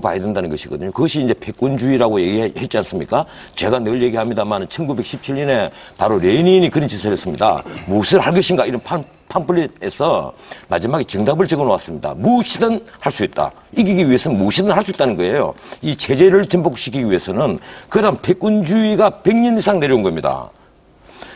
봐야 된다는 것이거든요. 그것이 이제 패권주의라고 얘기했지 않습니까? 제가 늘 얘기합니다만 1917년에 바로 레닌이 그런 짓을 했습니다. 무엇을 할 것인가 이런 팜플렛에서 마지막에 정답을 적어 놓았습니다. 무엇이든 할 수 있다. 이기기 위해서는 무엇이든 할 수 있다는 거예요. 이 체제를 전복시키기 위해서는 그런 패권주의가 100년 이상 내려온 겁니다.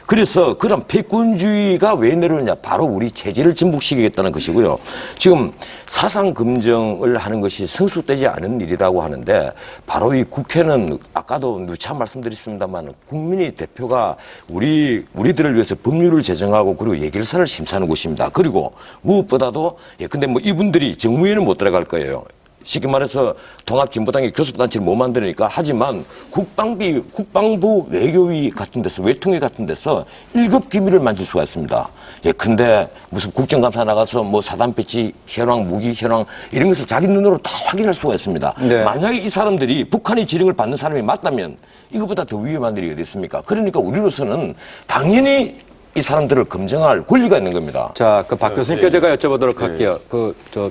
그래서 그런 패권주의가 왜 내려오느냐. 바로 우리 체제를 전복시키겠다는 것이고요. 지금 사상 검증을 하는 것이 성숙되지 않은 일이라고 하는데 바로 이 국회는 아까도 누차 말씀드렸습니다만 국민의 대표가 우리들을 위해서 법률을 제정하고 그리고 예결사를 심사하는 곳입니다. 그리고 무엇보다도 근데 뭐 이분들이 정무위에는 못 들어갈 거예요. 쉽게 말해서 통합진보당이 교섭단체를 못 만드니까. 하지만 국방부 외교위 같은 데서 외통위 같은 데서 1급 기밀을 만질 수가 있습니다. 근데 무슨 국정감사 나가서 뭐 사단 배치 현황, 무기 현황 이런 것을 자기 눈으로 다 확인할 수가 있습니다. 네. 만약에 이 사람들이 북한의 지령을 받는 사람이 맞다면 이것보다 더 위험한 일이 어디 있습니까? 그러니까 우리로서는 당연히 이 사람들을 검증할 권리가 있는 겁니다. 자, 박 교수님께 제가 여쭤보도록 할게요.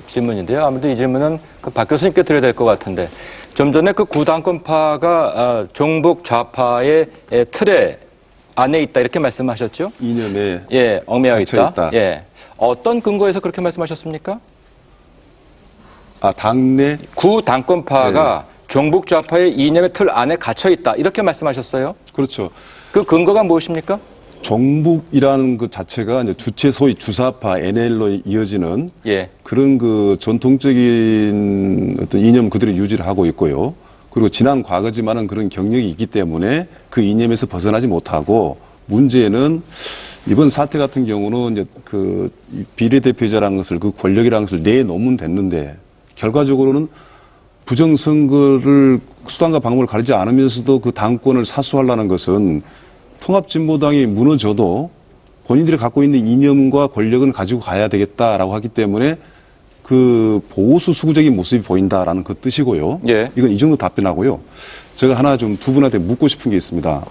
질문인데요. 아무래도 이 질문은 박 교수님께 드려야 될 것 같은데, 좀 전에 그 구당권파가 종북 좌파의 틀에 안에 있다 이렇게 말씀하셨죠? 이념에 얽매여 있다. 어떤 근거에서 그렇게 말씀하셨습니까? 당내 구당권파가 종북 좌파의 이념의 틀 안에 갇혀 있다 이렇게 말씀하셨어요? 그렇죠. 그 근거가 무엇입니까? 종북이라는 그 자체가 이제 주체 소위 주사파 NL로 이어지는 그런 그 전통적인 어떤 이념 그대로 유지를 하고 있고요. 그리고 지난 과거지만은 그런 경력이 있기 때문에 그 이념에서 벗어나지 못하고, 문제는 이번 사태 같은 경우는 이제 그 비례대표자라는 것을, 그 권력이라는 것을 내놓으면 됐는데 결과적으로는 부정선거를 수단과 방법을 가리지 않으면서도 그 당권을 사수하려는 것은 통합진보당이 무너져도 본인들이 갖고 있는 이념과 권력은 가지고 가야 되겠다라고 하기 때문에 그 보수 수구적인 모습이 보인다라는 그 뜻이고요. 이건 이 정도 답변하고요. 제가 하나 좀 두 분한테 묻고 싶은 게 있습니다.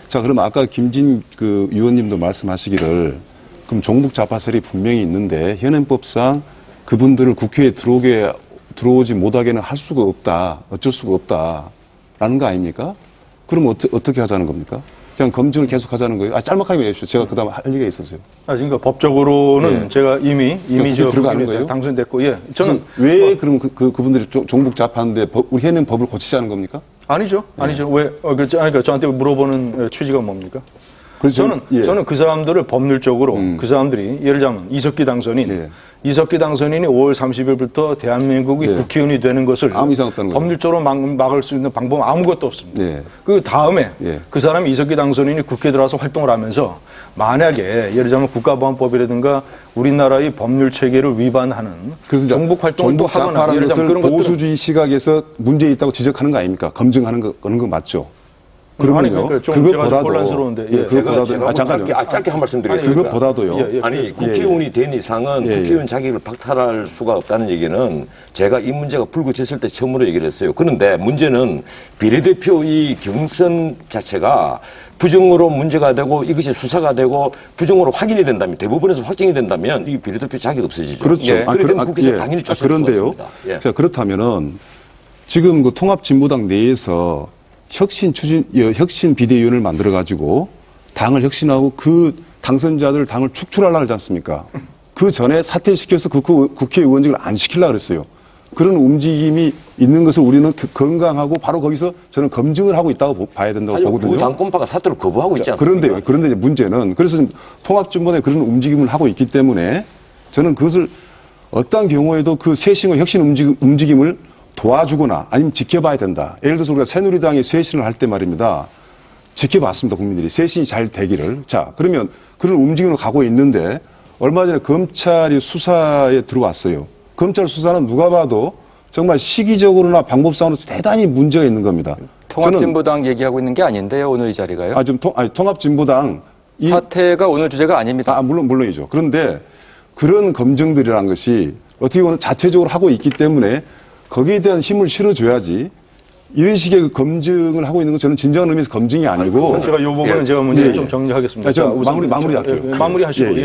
자, 그러면 아까 김진 그 의원님도 말씀하시기를 그럼 종북 좌파설이 분명히 있는데 현행법상 그분들을 국회에 들어오지 못하게는 할 수가 없다, 어쩔 수가 없다라는 거 아닙니까? 그럼 어떻게 하자는 겁니까? 그냥 검증을 계속 하자는 거예요. 짤막하게 얘기해주시죠. 제가 그다음 할 얘기가 있었어요. 그러니까 법적으로는 제가 이미 저 들어가는 거예요? 당선됐고, 저는 왜 그럼 그분들이 종북 좌파인데 우리 현행 법을 고치자는 겁니까? 아니죠. 왜 그러니까 저한테 물어보는 취지가 뭡니까? 그래서 저는 그 사람들을 법률적으로 그 사람들이 예를 들자면 이석기 당선인이 5월 30일부터 대한민국이 국회의원이 되는 것을 아무 이상 없다는 법률적으로 막을 수 있는 방법은 아무것도 없습니다. 그 다음에 그 사람이 이석기 당선인이 국회에 들어와서 활동을 하면서 만약에 예를 들자면 국가보안법이라든가 우리나라의 법률 체계를 위반하는 종북 활동을 또 하거나 예를 들자면 그런 보수주의 시각에서 문제 있다고 지적하는 거 아닙니까? 검증하는 거 맞죠? 그러면요. 그것보다도 혼란스러운데. 제가 짧게 한 말씀 드리겠습니다. 그것보다도요. 국회의원이 된 이상은 국회의원 자격을 박탈할 수가 없다는 얘기는 제가 이 문제가 불거졌을 때 처음으로 얘기를 했어요. 그런데 문제는 비례대표의 경선 자체가 부정으로 문제가 되고 이것이 수사가 되고 부정으로 확인이 된다면, 대법원에서 확정이 된다면 이 비례대표 자격이 없어지죠. 그렇죠. 그러면 국회에서 당연히 쫓을 수가 있습니다. 자, 그렇다면은 지금 그 통합진보당 내에서 혁신 비대위원을 만들어가지고 당을 혁신하고 그 당선자들 당을 축출하려고 하지 않습니까? 그 전에 사퇴시켜서 국회의원직을 안 시키려고 그랬어요. 그런 움직임이 있는 것을 우리는 건강하고 바로 거기서 저는 검증을 하고 있다고 봐야 된다고 보거든요. 당권파가 사퇴를 거부하고 있지 않습니까? 그런데 이제 문제는 그래서 통합진보당에 그런 움직임을 하고 있기 때문에 저는 그것을 어떤 경우에도 그 쇄신과 혁신 움직임을 도와주거나 아니면 지켜봐야 된다. 예를 들어서 우리가 새누리당이 쇄신을 할 때 말입니다. 지켜봤습니다. 국민들이. 쇄신이 잘 되기를. 자, 그러면 그런 움직임으로 가고 있는데 얼마 전에 검찰이 수사에 들어왔어요. 검찰 수사는 누가 봐도 정말 시기적으로나 방법상으로 대단히 문제가 있는 겁니다. 통합진보당 얘기하고 있는 게 아닌데요. 오늘 이 자리가요. 통합진보당. 사태가 오늘 주제가 아닙니다. 물론이죠. 그런데 그런 검증들이라는 것이 어떻게 보면 자체적으로 하고 있기 때문에 거기에 대한 힘을 실어줘야지 이런 식의 그 검증을 하고 있는 건 저는 진정한 의미에서 검증이 아니고. 제가 이 부분은 제가 문제를 좀 정리하겠습니다. 제가 마무리할게요. 마무리하시고.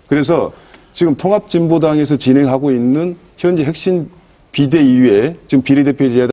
그래서 지금 통합진보당에서 진행하고 있는 현재 혁신 비대위에 지금 비례대표